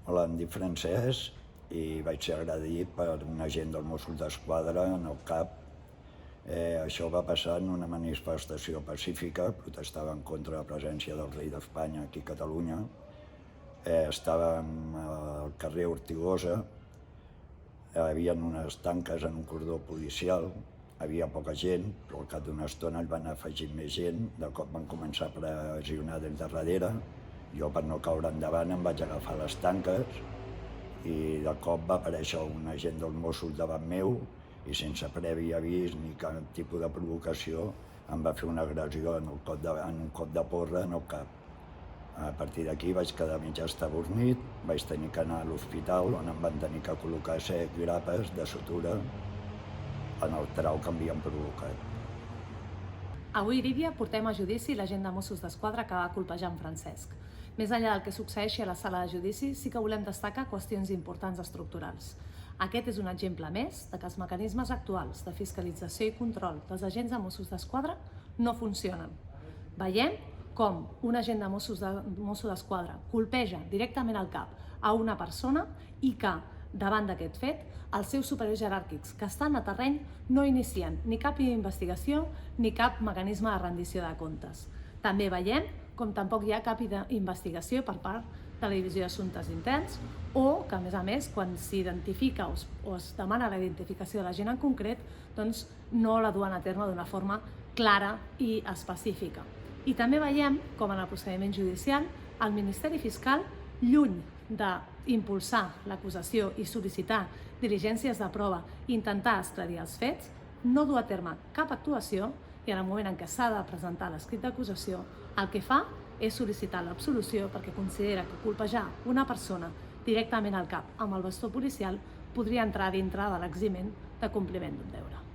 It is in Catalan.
Hola, em dic Francesc i vaig ser agredit per un agent del Mossos d'Esquadra en el cap. Això va passar en una manifestació pacífica, protestava en contra de la presència del rei d'Espanya aquí a Catalunya. Estàvem al carrer Ortigosa, hi havia unes tanques en un cordó policial, havia poca gent, però al cap d'una estona hi van afegir més gent, de cop van començar a pressionar des de darrere. Jo, per no caure endavant, em vaig agafar les tanques i de cop va aparèixer un agent dels Mossos davant meu i sense previ avís ni cap tipus de provocació em va fer una agressió en un cop de porra en el cap. A partir d'aquí vaig quedar mig estabornit, vaig tenir que anar a l'hospital on em van tenir que col·locar 7 grapes de sutura en el trau que m'havien provocat. Avui, Lídia, portem a judici l'agent de Mossos d'Esquadra que va colpejar en Francesc. Més enllà del que succeeixi a la sala de judici, sí que volem destacar qüestions importants estructurals. Aquest és un exemple més de que els mecanismes actuals de fiscalització i control dels agents de Mossos d'Esquadra no funcionen. Veiem com un agent de Mossos d'Esquadra colpeja directament al cap a una persona i que, davant d'aquest fet, els seus superiors jeràrquics que estan a terreny no inicien ni cap investigació ni cap mecanisme de rendició de comptes. També veiem com tampoc hi ha cap investigació per part de la Divisió d'Assumptes Interns o que, a més, quan s'identifica o es demana la identificació de la gent en concret, doncs no la duen a terme d'una forma clara i específica. I també veiem com en el procediment judicial el Ministeri Fiscal, lluny d'impulsar l'acusació i sol·licitar diligències de prova i intentar esclarir els fets, no du a terme cap actuació i en el moment en què s'ha de presentar l'escrit d'acusació, el que fa és sol·licitar l'absolució perquè considera que colpejar una persona directament al cap amb el bastó policial podria entrar dintre de l'eximent de compliment d'un deure.